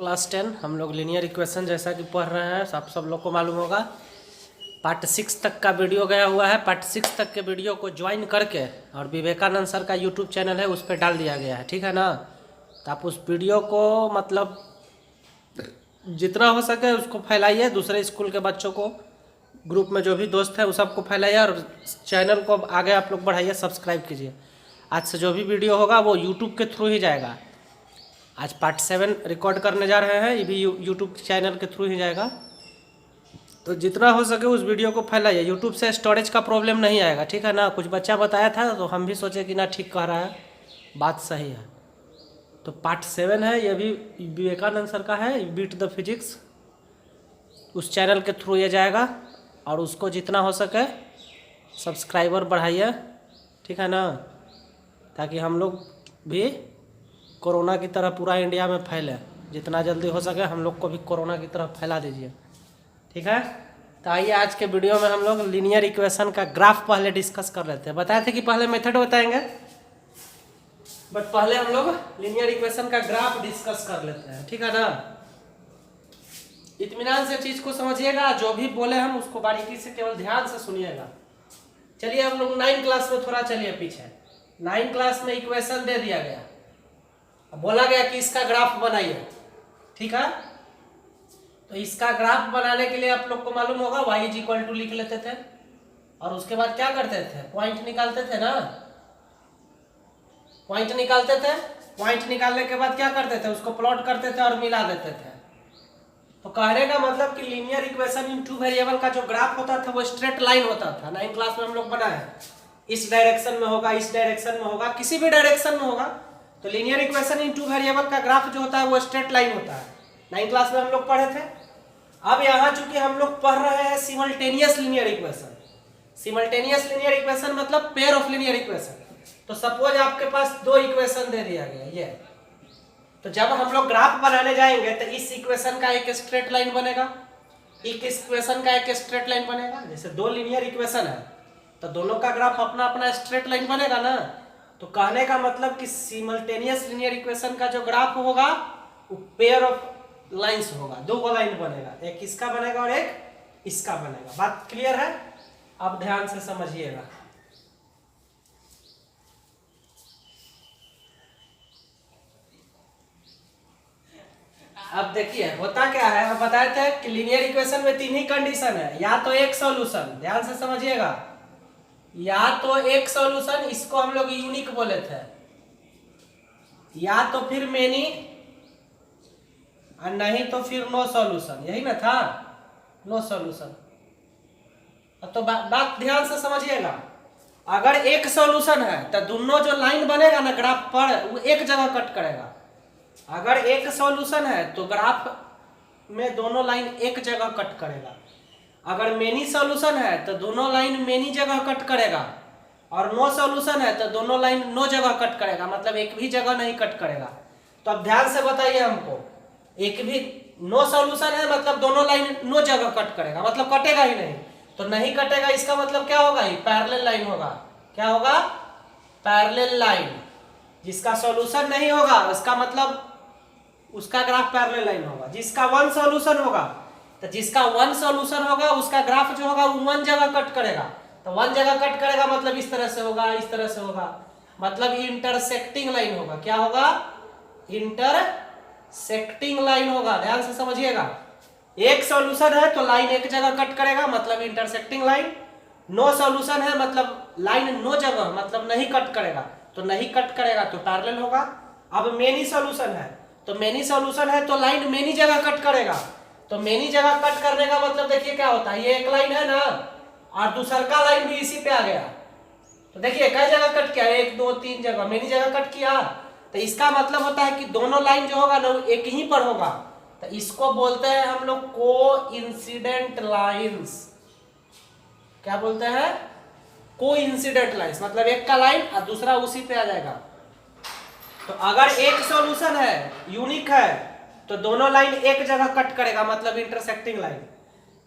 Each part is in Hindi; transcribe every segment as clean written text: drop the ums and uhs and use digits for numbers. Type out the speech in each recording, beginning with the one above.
क्लास 10 हम लोग लीनियर इक्वेशन जैसा कि पढ़ रहे हैं, सब लोग को मालूम होगा। पार्ट 6 तक का वीडियो गया हुआ है। पार्ट 6 तक के वीडियो को ज्वाइन करके और विवेकानंद सर का यूट्यूब चैनल है उस पर डाल दिया गया है, ठीक है ना। तो आप उस वीडियो को मतलब जितना हो सके उसको फैलाइए, दूसरे स्कूल के बच्चों को, ग्रुप में जो भी दोस्त है वो सबको फैलाइए और चैनल को आगे आप लोग बढ़ाइए, सब्सक्राइब कीजिए। आज से जो भी वीडियो होगा वो यूट्यूब के थ्रू ही जाएगा। आज पार्ट 7 रिकॉर्ड करने जा रहे हैं, ये भी यूट्यूब चैनल के थ्रू ही जाएगा। तो जितना हो सके उस वीडियो को फैलाइए। यूट्यूब से स्टोरेज का प्रॉब्लम नहीं आएगा, ठीक है ना। कुछ बच्चा बताया था तो हम भी सोचे कि ना ठीक कह रहा है, बात सही है। तो पार्ट 7 है, ये भी विवेकानंद सर का है, बीट द फिजिक्स। उस चैनल के थ्रू ये जाएगा और उसको जितना हो सके सब्सक्राइबर बढ़ाइए, ठीक है ना, ताकि हम लोग भी कोरोना की तरह पूरा इंडिया में फैले। जितना जल्दी हो सके हम लोग को भी कोरोना की तरह फैला दीजिए, ठीक है। तो आइए आज के वीडियो में हम लोग लीनियर इक्वेशन का ग्राफ पहले डिस्कस कर रहे थे। बताए थे कि पहले मेथड बताएंगे, बट पहले हम लोग लीनियर इक्वेशन का ग्राफ डिस्कस कर लेते हैं, ठीक है ना। इत्मीनान से चीज को समझिएगा, जो भी बोले हम उसको बारीकी से केवल ध्यान से सुनिएगा। चलिए हम लोग 9 क्लास में थोड़ा चलिए पीछे। 9 क्लास में इक्वेशन दे दिया गया, बोला गया कि इसका ग्राफ बनाइए, ठीक है। तो इसका ग्राफ बनाने के लिए आप लोग को मालूम होगा y = लिख लेते थे और उसके बाद क्या करते थे, पॉइंट निकालते थे ना। पॉइंट निकालते थे, पॉइंट निकालने के बाद क्या करते थे, उसको प्लॉट करते थे और मिला देते थे। तो कहने का मतलब कि लीनियर इक्वेशन इन 2 वेरिएबल का जो ग्राफ होता था वो स्ट्रेट लाइन होता था। 9 क्लास में हम लोग बनाए, इस डायरेक्शन में होगा, इस डायरेक्शन में होगा, किसी भी डायरेक्शन में होगा। तो लीनियर इक्वेशन इन 2 वेरिएबल का ग्राफ जो होता है वो स्ट्रेट लाइन होता है। 9 क्लास में हम लोग पढ़े थे। अब यहाँ चूंकि हम लोग पढ़ रहे हैं simultaneous linear equation. Simultaneous linear equation मतलब पेयर ऑफ लीनियर इक्वेशन। तो सपोज आपके पास 2 इक्वेशन दे दिया गया ये, तो जब हम लोग ग्राफ बनाने जाएंगे तो इस इक्वेशन का एक स्ट्रेट लाइन बनेगा, एक इक्वेशन का एक स्ट्रेट लाइन बनेगा। जैसे 2 लीनियर इक्वेशन है तो दोनों का ग्राफ अपना अपना स्ट्रेट लाइन बनेगा ना। तो कहने का मतलब कि सिमल्टेनियस लीनियर इक्वेशन का जो ग्राफ होगा वो पेयर ऑफ लाइंस होगा, 2 लाइन बनेगा, एक इसका बनेगा और एक इसका बनेगा। बात क्लियर है? अब ध्यान से समझिएगा। अब देखिए होता क्या है, हम बताए थे कि लीनियर इक्वेशन में 3 ही कंडीशन है। या तो एक सॉल्यूशन, ध्यान से समझिएगा, या तो एक सॉल्यूशन, इसको हम लोग यूनिक बोले थे, या तो फिर मेनी, और नहीं तो फिर नो सॉल्यूशन। यही ना था, नो सॉल्यूशन। अब तो बात ध्यान से समझिएगा। अगर एक सॉल्यूशन है तो दोनों जो लाइन बनेगा ना ग्राफ पर वो एक जगह कट करेगा। अगर एक सॉल्यूशन है तो ग्राफ में दोनों लाइन एक जगह कट करेगा। अगर मेनी सॉल्यूशन है तो दोनों लाइन मेनी जगह कट करेगा, और नो सॉल्यूशन है तो दोनों लाइन नो जगह कट करेगा, मतलब एक भी जगह नहीं कट करेगा। तो अब ध्यान से बताइए हमको, एक भी नो सॉल्यूशन है मतलब दोनों लाइन नो जगह कट करेगा, मतलब कटेगा ही नहीं। तो नहीं कटेगा इसका मतलब क्या होगा, ये पैरेलल लाइन होगा। क्या होगा? Parallel line. जिसका सॉल्यूशन नहीं होगा उसका मतलब उसका ग्राफ पैरेलल लाइन होगा। जिसका 1 सॉल्यूशन होगा तो जिसका 1 सॉल्यूशन होगा उसका ग्राफ जो होगा वो 1 जगह कट करेगा। तो 1 जगह कट करेगा मतलब इस तरह से होगा, इस तरह से होगा, मतलब इंटरसेक्टिंग लाइन होगा। क्या होगा? इंटरसेक्टिंग लाइन होगा। ध्यान से समझिएगा, एक सॉल्यूशन है तो लाइन एक जगह कट करेगा, मतलब इंटरसेक्टिंग लाइन। नो सॉल्यूशन है मतलब लाइन नो जगह, मतलब नहीं कट करेगा। तो नहीं कट करेगा तो पैरेलल होगा। अब मेनी सॉल्यूशन है तो मेनी सॉल्यूशन है तो लाइन मेनी जगह कट करेगा। तो मेनी जगह कट करने का मतलब देखिए क्या होता है, ये एक लाइन है ना और दूसरा का लाइन भी इसी पे आ गया। तो देखिए कई जगह कट किया, 1 2 3 जगह मेनी जगह कट किया। तो इसका मतलब होता है कि दोनों लाइन जो होगा ना एक ही पर होगा। तो इसको बोलते हैं हम लोग को इंसिडेंट लाइंस। क्या बोलते हैं? को इंसिडेंट लाइंस, मतलब एक का लाइन और दूसरा उसी पे आ जाएगा। तो अगर एक सॉल्यूशन है, यूनिक है, तो दोनों लाइन एक जगह कट करेगा, मतलब इंटरसेक्टिंग लाइन।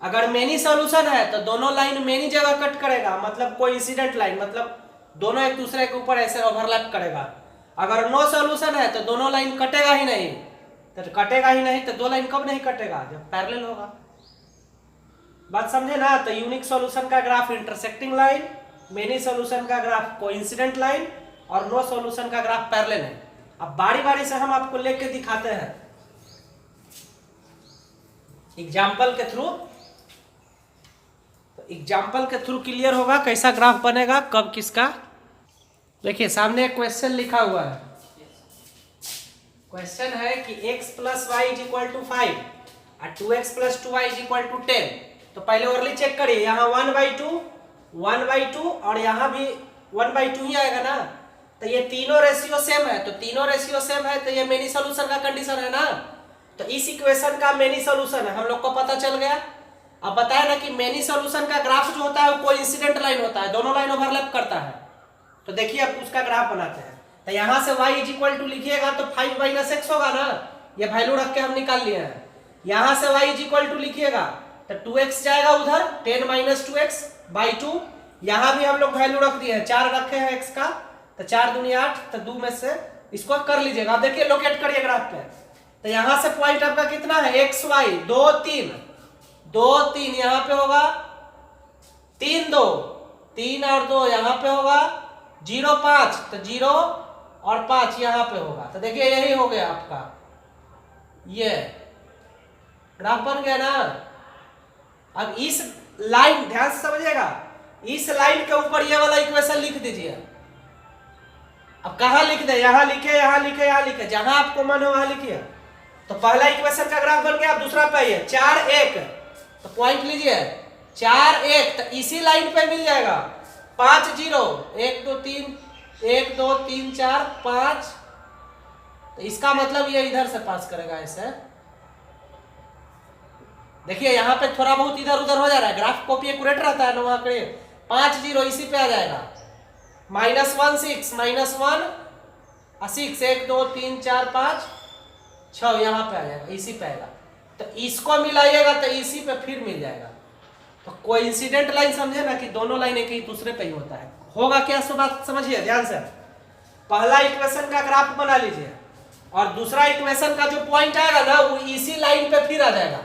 अगर मेनी सॉल्यूशन है तो दोनों लाइन मेनी जगह कट करेगा, मतलब कोइंसिडेंट लाइन, मतलब दोनों एक दूसरे के ऊपर ऐसे ओवरलैप करेगा। अगर नो सॉल्यूशन है तो दोनों लाइन कटेगा ही नहीं, तो कटेगा ही नहीं, तो दो लाइन कब नहीं कटेगा, जब पैरेलल होगा। बात समझे ना। तो यूनिक सॉल्यूशन का graph intersecting line, many solution का ग्राफ कोइंसिडेंट लाइन, और नो सॉल्यूशन का ग्राफ पैरेलल है। अब बारी बारी से हम आपको लेके दिखाते हैं एग्जाम्पल के थ्रू। तो एग्जाम्पल के थ्रू क्लियर होगा कैसा ग्राफ बनेगा, कब किसका। देखिए सामने एक क्वेश्चन लिखा हुआ है। क्वेश्चन है कि x plus y is equal to 5 और 2x plus 2y is equal to 10। तो पहले ओरली चेक करिए, यहाँ 1/2 और यहाँ भी 1/2 ही आएगा ना। तो ये तीनों रेशियो सेम है, तो तीनों रेशियो सेम है तो ये मेनी सॉल्यूशन का कंडीशन है ना। तो इस इक्वेशन का मेनी सॉल्यूशन है, हम लोग को पता चल गया। अब बताए ना कि मेनी सॉल्यूशन का ग्राफ जो होता है वो कोइंसिडेंट लाइन होता है, दोनों लाइन ओवरलैप करता है। तो देखिए अब उसका ग्राफ बनाते हैं। तो यहाँ से y इज इक्वल टू लिखिएगा तो 5 माइनस x होगा ना, ये वैल्यू रख के हम निकाल लिए हैं। यहाँ से y इज इक्वल टू लिखिएगा तो 2x जाएगा उधर, 10 माइनस 2x बाई 2। यहाँ भी हम लोग वैल्यू रख दिए हैं, 4 रखे हैं x का, तो 4 दूनी 8, तो 2 में से इसको कर लीजिएगा। अब देखिए लोकेट करिए ग्राफ पे। तो यहाँ से पॉइंट आपका कितना है, x y 2 3 यहाँ पे होगा, 3 2 3 और 2 यहाँ पे होगा, 0 5 तो 0 और 5 यहाँ पे होगा। तो देखिए यही हो गया आपका, ये ग्राफ बन गया ना। अब इस लाइन ध्यान से समझिएगा, इस लाइन के ऊपर ये वाला इक्वेशन लिख दीजिए। अब कहाँ लिख दे, यहाँ लिखे, यहाँ लिखे, यहाँ लिखे, जहां आपको मन हो वहां लिखिए। तो पहला इक्वेशन का ग्राफ बन गया। अब दूसरा पे आइए, 4 1, तो पॉइंट लीजिए 4 1, तो इसी लाइन पे मिल जाएगा 5 0 1 2 3 1 2 3 4 5। तो इसका मतलब ये इधर से पास करेगा ऐसे। देखिए यहाँ पे थोड़ा बहुत इधर उधर हो जा रहा है, ग्राफ कॉपी एक्यूरेट रहता है ना वहां पे। 5 0 इसी पे आ जाएगा, -1 6 -1 6 1 2 3 4 5 6 यहाँ पे आ जाएगा, इसी पे आएगा। तो इसको मिलाइएगा तो इसी पे फिर मिल जाएगा। तो कोइंसिडेंट लाइन समझे ना कि दोनों लाइन एक ही दूसरे पे ही होता है। होगा क्या, सो बात समझिए ध्यान से। पहला इक्वेशन का ग्राफ बना लीजिए और दूसरा इक्वेशन का जो पॉइंट आएगा ना वो इसी लाइन पे फिर आ जाएगा।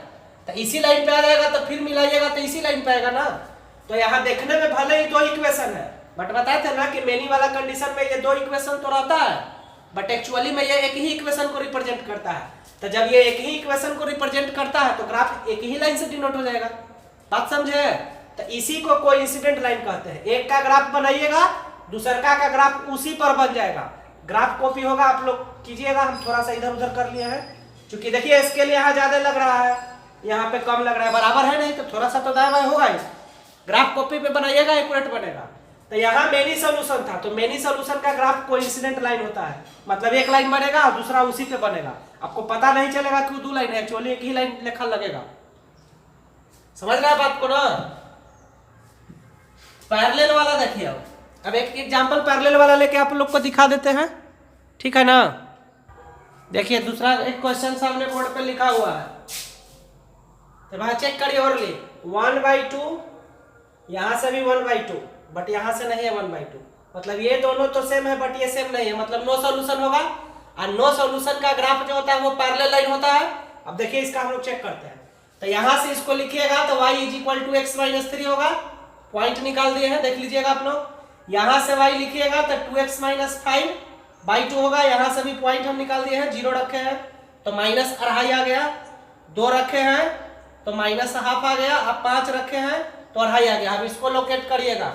तो इसी लाइन पे आ जाएगा तो फिर मिलाइएगा तो इसी लाइन पे आएगा ना। तो यहाँ देखने में भले ही दो इक्वेशन है, बट बताए थे ना कि मेनी वाला कंडीशन में ये दो इक्वेशन तो रहता है, बट एक्चुअली में ये एक ही इक्वेशन को रिप्रेजेंट करता है। तो जब ये एक ही इक्वेशन को रिप्रेजेंट करता है तो ग्राफ एक ही लाइन से डिनोट हो जाएगा। बात समझे। तो इसी को कोइंसिडेंट लाइन कहते हैं। एक का ग्राफ बनाइएगा, दूसरा का ग्राफ उसी पर बन जाएगा। ग्राफ कॉपी होगा, आप लोग कीजिएगा। हम थोड़ा सा इधर उधर कर लिए हैं, क्योंकि देखिए स्केल यहाँ ज्यादा लग रहा है, यहाँ पे कम लग रहा है, बराबर है नहीं, तो थोड़ा सा तो दाएं बाएं होगा ही। ग्राफ कॉपी पे बनाइएगा, एक्यूरेट बनेगा। तो यहाँ मेनी सोल्यूशन था, तो मेनी सोल्यूशन का ग्राफ कोइंसिडेंट लाइन होता है, मतलब एक लाइन बनेगा और दूसरा उसी पे बनेगा। आपको पता नहीं चलेगा कि दो लाइन है, एक्चुअली एक ही लाइन लिखा लगेगा। समझ रहे हैं बात को ना। पैरेलल वाला देखिए, अब एक एग्जांपल पैरेलल वाला लेके आप लोग को दिखा देते हैं, ठीक है ना। देखिए दूसरा एक क्वेश्चन सामने बोर्ड पे लिखा हुआ है, तो वहां चेक करिए ओरली 1/2, यहां से भी 1/2, बट यहां से नहीं है 1/2। मतलब ये दोनों तो सेम है बट ये सेम नहीं है, मतलब नो सॉल्यूशन होगा। और नो सॉल्यूशन का ग्राफ जो होता है वो पैरेलल लाइन होता है। अब देखिए इसका हम लोग चेक करते हैं। तो यहां से इसको लिखिएगा तो y = x - 3 होगा। पॉइंट निकाल दिए हैं, देख लीजिएगा आप लोग। यहां से y लिखिएगा तो 2x - 5/2 होगा। यहां से भी पॉइंट हम निकाल दिए हैं, 0 रखे हैं तो -2.5 आ गया। 2 रखे हैं तो -1/2 आ गया। अब 5 रखे हैं तो 2.5 आ गया। अब इसको लोकेट करिएगा,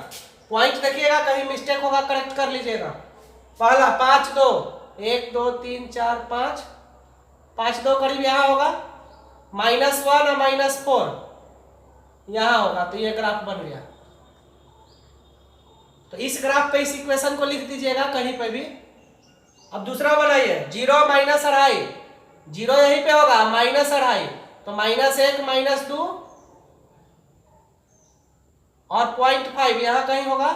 पॉइंट देखिएगा कहीं मिस्टेक होगा करेक्ट कर लीजिएगा। पहला 5 2 1 2 3 4 5 5 2 करीब यहाँ होगा, -1 और -4 यहाँ होगा। तो ये ग्राफ बन गया। तो इस ग्राफ पे इस इक्वेशन को लिख दीजिएगा कहीं पे भी। अब दूसरा बनाइए 0 -2.5, 0 यहीं पे होगा, -2.5 तो -1 -2 और 0.5 यहां कहीं होगा।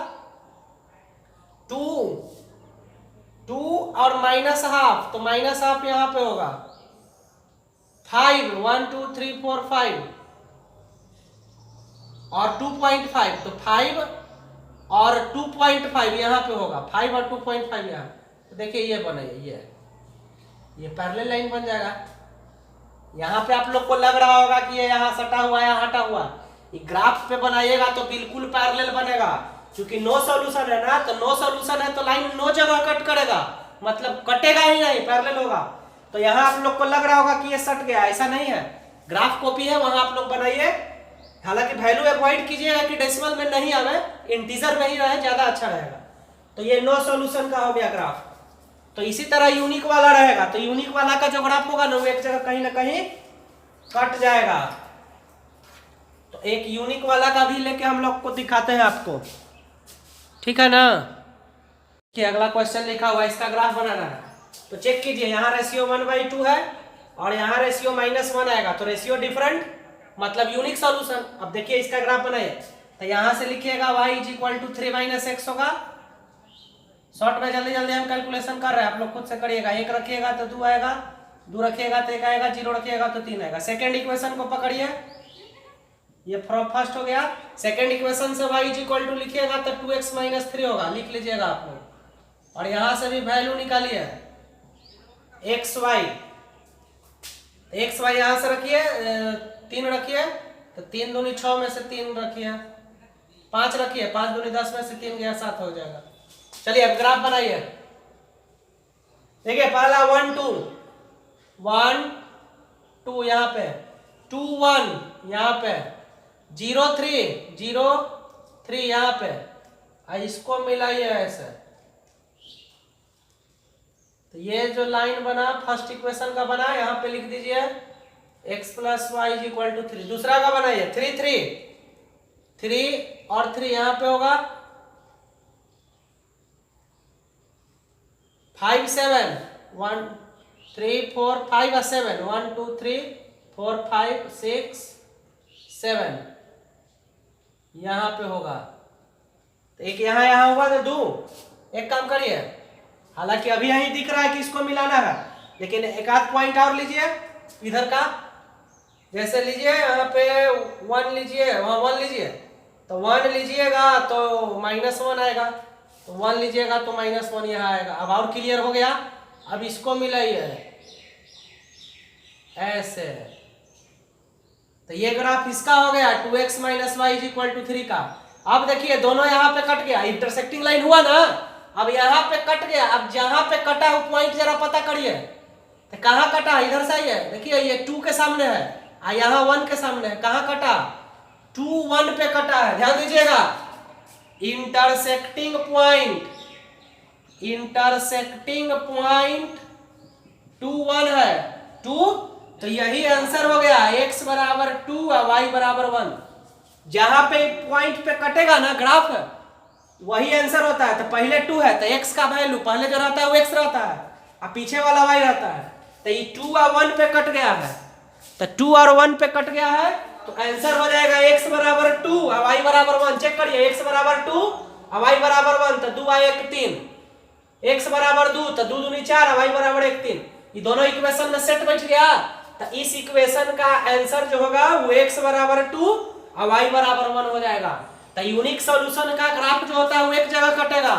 2 और -1/2 तो -1/2 यहां पे होगा। 5 1 2 3 4 5 और 2.5 तो 5 और 2.5 यहां पे होगा। 5 और 2.5 यहां। तो देखिए ये बनाइए, ये पैरेलल लाइन बन जाएगा। यहाँ पे आप लोग को लग रहा होगा कि ये यहाँ सटा हुआ है, यहाँ हटा हुआ। ये ग्राफ पे बनाइएगा तो बिल्कुल पैरेलल बनेगा, क्योंकि नो सॉल्यूशन है ना, तो नो सॉल्यूशन है तो लाइन नो जगह कट करेगा, मतलब कटेगा ही नहीं, पैरेलल होगा। तो यहाँ आप लोग को लग रहा होगा कि ये सट गया, ऐसा नहीं है, ग्राफ कॉपी है, वहां आप लोग बनाइए। हालांकि वैल्यू अवॉइड कीजिएगा कि डेसिमल में नहीं आवे, इंटीजर में ही रहे, ज्यादा अच्छा रहेगा। तो ये नो सॉल्यूशन का हो गया ग्राफ। तो इसी तरह यूनिक वाला रहेगा, तो यूनिक वाला का जो ग्राफ होगा ना वो एक जगह कहीं ना कहीं कट जाएगा। तो एक यूनिक वाला का भी लेके हम लोग को दिखाते हैं आपको, ठीक है ना। कि अगला क्वेश्चन लिखा हुआ है, इसका ग्राफ बनाना है। तो चेक कीजिए, यहाँ रेशियो 1/2 है और यहाँ रेशियो -1 आएगा, तो रेशियो डिफरेंट, मतलब यूनिक सॉल्यूशन। अब देखिए इसका ग्राफ बनाइए, तो यहाँ से लिखिएगा y = 3 - x होगा। शॉर्ट में जल्दी जल्दी हम कैलकुलेशन कर रहे हैं, आप लोग खुद से करिएगा। 1 रखिएगा तो 2 आएगा, 2 रखिएगा तो 1 आएगा, 0 रखिएगा तो 3 आएगा। सेकेंड इक्वेशन को पकड़िए, ये फर्स्ट हो गया। सेकेंड इक्वेशन से y = लिखिएगा तो 2x - 3 होगा, लिख लीजिएगा आप लोग। और यहां से भी वैल्यू निकालिए xy, xy यहां से रखिए 3 रखिए, तो 3 दूनी 6 में से 3 रखिए, 5 रखिए, 5 दूनी 10 में से 3 गया 7 हो जाएगा। चलिए अब ग्राफ बनाइए। देखिए पहला 1 2 1 2 यहाँ पे, 2 1 यहाँ पे, 0 3 0 3 यहाँ पे, इसको मिलाइए ऐसे। तो ये जो लाइन बना फर्स्ट इक्वेशन का बना, यहाँ पे लिख दीजिए x + y = 3। दूसरा का बनाइए 3 3 3 और 3 यहाँ पे होगा, 5 7 1 3 4 5 और 7 1 2 3 4 5 6 7 यहाँ पे होगा। तो एक यहाँ होगा तो 2। एक काम करिए, हालांकि अभी यही दिख रहा है कि इसको मिलाना है, लेकिन एक आध पॉइंट और लीजिए इधर का। जैसे लीजिए यहाँ पे 1 लीजिए, वहाँ 1 लीजिए, तो 1 लीजिएगा तो -1 आएगा, तो 1 लीजिएगा तो -1 यहाँ आएगा। अब और क्लियर हो गया। अब इसको मिलाइए ऐसे, तो ये ग्राफ इसका हो गया 2x - y = 3 का। अब देखिए दोनों यहाँ पे कट गया, इंटरसेक्टिंग लाइन हुआ ना, अब यहाँ पे कट गया। अब जहां पे कटा वो पॉइंट जरा पता करिए, तो कहाँ कटा, इधर से ही है। देखिए ये 2 के सामने है, यहाँ 1 के सामने है, कहाँ कटा, 2 1 पे कटा है, ध्यान दीजिएगा। इंटरसेक्टिंग पॉइंट 2 1 है, 2, तो यही आंसर हो गया, x = 2 और y = 1। जहां पे पॉइंट पे कटेगा ना ग्राफ, वही आंसर होता है। तो पहले 2 है तो x का वैल्यू पहले जो रहता है वो x रहता है, और पीछे वाला y रहता है। तो ये 2 और 1 पे कट गया है, तो 2 और 1 पे कट गया है, तो आंसर हो जाएगा x = 2 और y = 1। चेक करिए, x = 2 और y = 1, तो 2 और 1 3, x = 2 तो 2 दूनी 4 और y = 1 3। ये दोनों इक्वेशन में सेट बैठ गया। तो इस इक्वेशन का आंसर जो होगा वो x = 2 और y = 1 हो जाएगा। तो यूनिक सॉल्यूशन का ग्राफ जो होता है वो एक जगह कटेगा,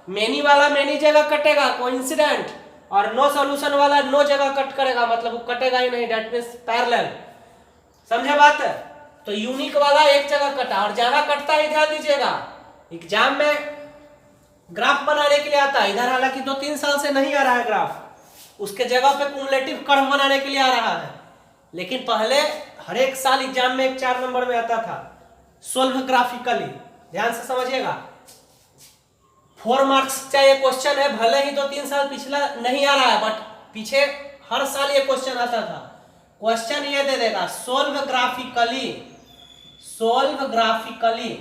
मेनी वाला मेनी जगह कटेगा, कोइंसिडेंट, और नो सॉल्यूशन वाला नो जगह कट करेगा, मतलब वो कटेगा ही नहीं, दैट मींस पैरेलल। समझे बात? तो यूनिक वाला एक जगह कटा, और जहां कटता है ध्यान दीजिएगा, एग्जाम में ग्राफ बनाने के लिए आता है, इधर हालांकि 2-3 साल से नहीं आ रहा है ग्राफ, उसके जगह पे कुमुलेटिव कर्व बनाने के लिए आ रहा है। लेकिन पहले हर एक साल एग्जाम में 4 नंबर में आता था, सोल्व ग्राफिकली। ध्यान से समझिएगा, 4 मार्क्स का ये क्वेश्चन है, भले ही 2-3 साल पिछला नहीं आ रहा है, बट पीछे हर साल ये क्वेश्चन आता था। क्वेश्चन ये दे देगा सोल्व ग्राफिकली, सोल्व ग्राफिकली।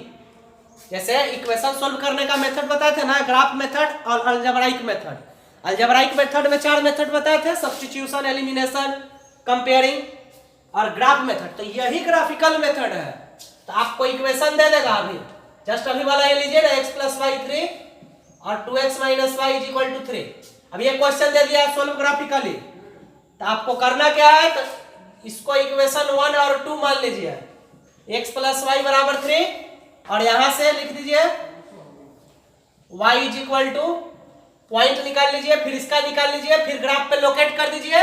जैसे इक्वेशन सोल्व करने का मेथड बताए थे ना, ग्राफ मेथड और अलजेब्राइक मेथड। अलजेब्राइक मेथड में 4 मेथड बताए थे, सब्स्टिट्यूशन, एलिमिनेशन, कंपेयरिंग और ग्राफ मेथड। तो यही ग्राफिकल मेथड है। तो आपको इक्वेशन दे देगा, अभी जस्ट अभी वाला ये लीजिए ना, x + y 3 और 2x - y = 3। अब ये क्वेश्चन दे दिया सोल्व ग्राफिकली, तो आपको करना क्या है, तो इसको इक्वेशन 1 और 2 मान लीजिए, x + y = 3, और यहां से लिख दीजिए y = पॉइंट निकाल लीजिए, फिर इसका निकाल लीजिए, फिर ग्राफ पे लोकेट कर दीजिए,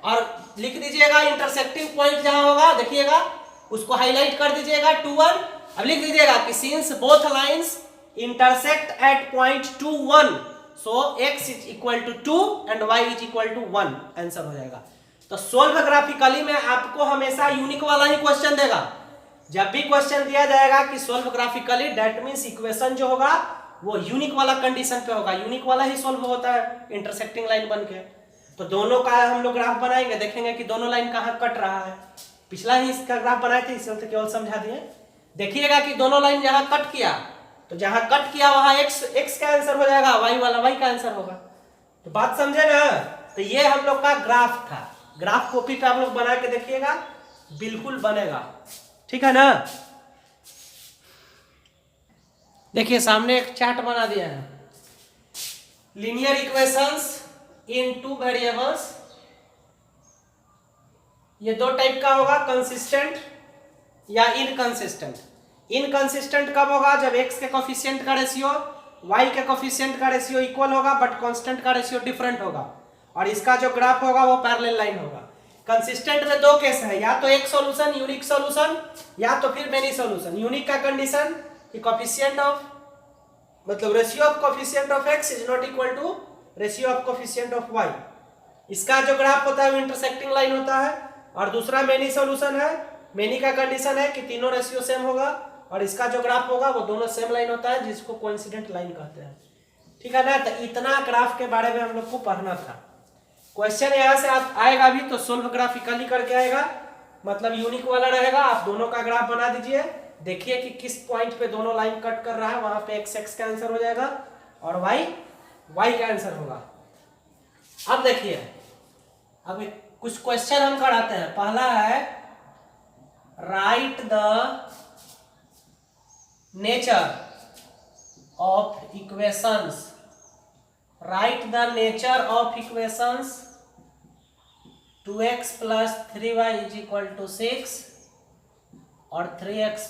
और लिख दीजिएगा इंटरसेक्टिंग पॉइंट जहां होगा देखिएगा उसको हाईलाइट कर दीजिएगा 2 1। अब लिख दीजिएगा कि since both lines intersect at point 2 1 so x is equal to 2 and y is equal to 1 answer हो जाएगा। तो सोल्व ग्राफिकली में आपको हमेशा यूनिक वाला ही क्वेश्चन देगा। जब भी क्वेश्चन दिया जाएगा कि solve graphically that means equation जो होगा वो यूनिक वाला कंडीशन पे होगा, यूनिक वाला ही सोल्व होता है इंटरसेक्टिंग लाइन बन के। तो दोनों का हम लोग ग्राफ बनाएंगे, देखेंगे कि दोनों लाइन कहाँ कट रहा है। पिछला ही इसका ग्राफ बनाए थे इसलिए तो केवल समझा दिए। देखिएगा कि दोनों लाइन जहां कट किया तो जहां कट किया वहां x का आंसर हो जाएगा, y वाला y का आंसर होगा। तो बात समझे ना। तो ये हम लोग का ग्राफ था। ग्राफ कॉपी पे आप लोग बना के देखिएगा बिल्कुल बनेगा, ठीक है ना। देखिए सामने एक चार्ट बना दिया है, लीनियर इक्वेशंस इन 2 वेरिएबल्स। ये 2 टाइप का होगा, कंसिस्टेंट या इनकंसिस्टेंट। इनकंसिस्टेंट कब होगा? जब x के कोफिशिएंट का रेशियो y के कोफिशिएंट का रेशियो इक्वल होगा बट कांस्टेंट का रेशियो डिफरेंट होगा और इसका जो ग्राफ होगा वो पैरेलल लाइन होगा। कंसिस्टेंट में 2 केस है, या तो एक सॉल्यूशन यूनिक सॉल्यूशन या तो फिर मेनी सॉल्यूशन। यूनिक का कंडीशन कि कोफिशिएंट ऑफ मतलब ratio of coefficient of x is not equal to ratio of coefficient of y। इसका जो ग्राफ होता है वो इंटरसेक्टिंग लाइन होता है। और दूसरा मेनी सॉल्यूशन है, मेनी का कंडीशन है कि तीनों रेशियो सेम होगा और इसका जो ग्राफ होगा वो दोनों सेम लाइन होता है जिसको कोइंसिडेंट लाइन कहते हैं, ठीक है ना। तो इतना ग्राफ के बारे में हम लोग को पढ़ना था। क्वेश्चन यहाँ से आएगा भी तो सोल्व ग्राफिकली करके आएगा, मतलब यूनिक वाला रहेगा। आप दोनों का ग्राफ बना दीजिए, देखिए कि किस पॉइंट पे दोनों लाइन कट कर रहा है, वहां पे x का आंसर हो जाएगा और y का आंसर होगा। अब देखिए अब कुछ क्वेश्चन हम कराते हैं। पहला है write the nature of equations, right the nature of equations 2x plus 3y is equal to 6 और 3x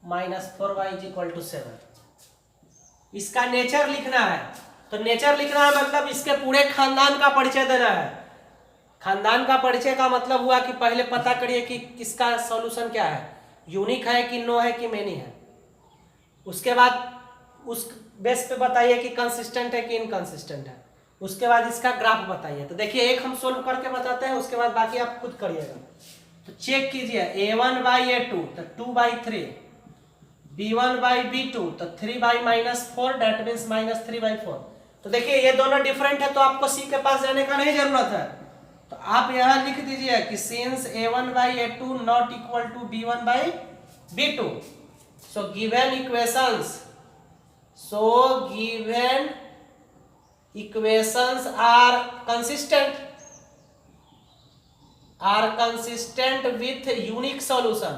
minus 4y is equal to 7। इसका नेचर लिखना है। तो नेचर लिखना है मतलब इसके पूरे खानदान का परिचय देना है। खानदान का परिचय का मतलब हुआ कि पहले पता करिए कि किसका सॉल्यूशन क्या है, यूनिक है कि नो है कि मेनी है। उसके बाद उस बेस पे बताइए कि कंसिस्टेंट है कि इनकंसिस्टेंट है। उसके बाद इसका ग्राफ बताइए। तो देखिए एक हम सोल्व करके बताते हैं, उसके बाद बाकी आप खुद करिएगा। तो चेक कीजिए a1/a2 तो 2/3, b1/b2 तो 3/-4 दैट मींस -3/4। तो देखिए ये दोनों डिफरेंट है तो आपको सी के पास जाने का नहीं जरूरत है। तो आप यहां लिख दीजिए कि since a1/a2 not equal to b1/b2 so given equations are consistent with unique solution।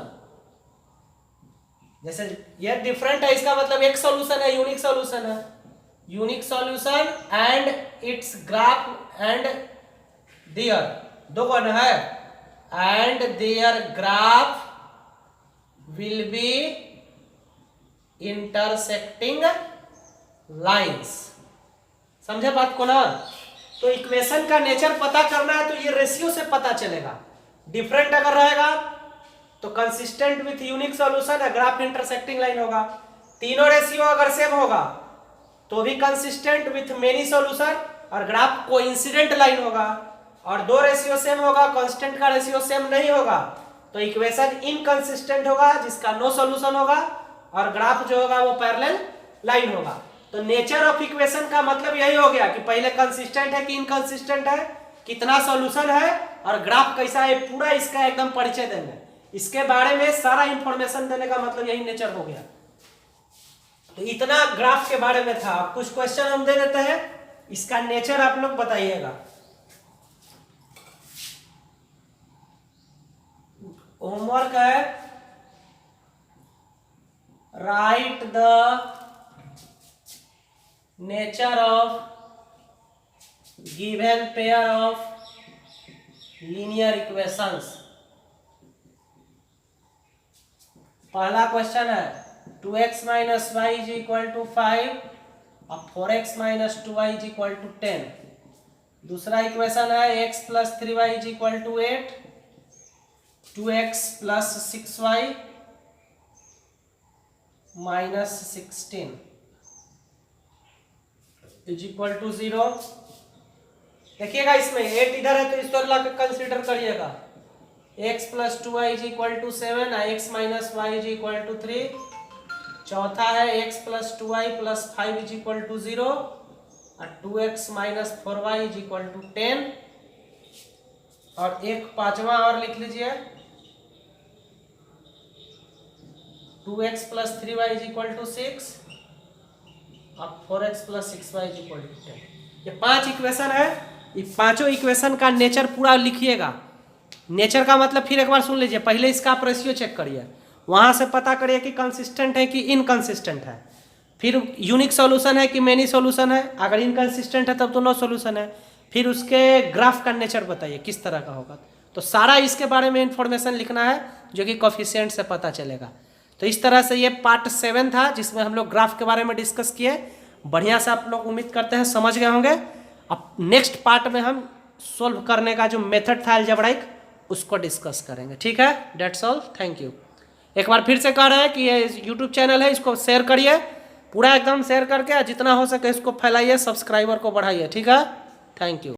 जैसे ये डिफरेंट है इसका मतलब एक सॉल्यूशन है, यूनिक सॉल्यूशन है, unique solution and it's graph and their दो कौन है and their graph will be intersecting lines. समझे बात को ना। तो इक्वेशन का नेचर पता करना है तो ये रेशियो से पता चलेगा। डिफरेंट अगर रहेगा तो कंसिस्टेंट विथ यूनिक सॉल्यूशन है, ग्राफ इंटरसेक्टिंग लाइन होगा। तीनों रेशियो अगर सेम होगा तो भी कंसिस्टेंट विथ मेनी सॉल्यूशन और ग्राफ कोइंसिडेंट लाइन होगा। और 2 रेशियो सेम होगा, कांस्टेंट का रेशियो सेम नहीं होगा तो इक्वेशन इनकंसिस्टेंट होगा जिसका नो सॉल्यूशन होगा और ग्राफ जो होगा वो पैरेलल लाइन होगा। तो नेचर ऑफ इक्वेशन का मतलब यही हो गया कि पहले कंसिस्टेंट है कि इनकंसिस्टेंट है, कितना सॉल्यूशन है और ग्राफ कैसा है, पूरा इसका एकदम परिचय देंगे। इसके बारे में सारा इंफॉर्मेशन देने का मतलब यही नेचर हो गया। तो इतना ग्राफ के बारे में था। कुछ क्वेश्चन हम दे देते हैं, इसका नेचर आप लोग बताइएगा। होमवर्क है write the nature of given pair of linear equations. पहला क्वेश्चन है 2x minus y is equal to 5 और 4x minus 2y is equal to 10। दूसरा इक्वेशन है x plus 3y is equal to 8, 2x plus 6y minus 16 is equal to 0। देखिएगा इसमें 8 इधर है तो इसको ला के कंसिडर करिएगा। x plus 2y is equal to 7, x minus y is equal to 3। चौथा है x plus 2y plus 5 is equal to 0 और 2x minus 4y is equal to 10। और एक पांचवा और लिख लीजिए, 2x plus 3y is equal to 6 और 4x plus 6y is equal to 10। ये 5 इक्वेशन है। ये पांचों इक्वेशन का नेचर पूरा लिखिएगा। नेचर का मतलब फिर एक बार सुन लीजिए, पहले इसका आप रेशियो चेक करिए, वहां से पता करिए कि कंसिस्टेंट है कि इनकंसिस्टेंट है, फिर यूनिक सॉल्यूशन है कि मेनी सॉल्यूशन है। अगर इनकंसिस्टेंट है तब तो नो सॉल्यूशन है। फिर उसके ग्राफ का नेचर बताइए किस तरह का होगा। तो सारा इसके बारे में इंफॉर्मेशन लिखना है जो कि कोफिशिएंट से पता चलेगा। तो इस तरह से ये पार्ट 7 था जिसमें हम लोग ग्राफ के बारे में डिस्कस किए। बढ़िया से आप लोग उम्मीद करते हैं समझ गए होंगे। अब नेक्स्ट पार्ट में हम सोल्व करने का जो मेथड था अलजेब्राइक उसको डिस्कस करेंगे। ठीक है, डेट्स ऑल, थैंक यू। एक बार फिर से कह रहे हैं कि ये यूट्यूब चैनल है, इसको शेयर करिए, पूरा एकदम शेयर करके जितना हो सके इसको फैलाइए, सब्सक्राइबर को बढ़ाइए। ठीक है, थैंक यू।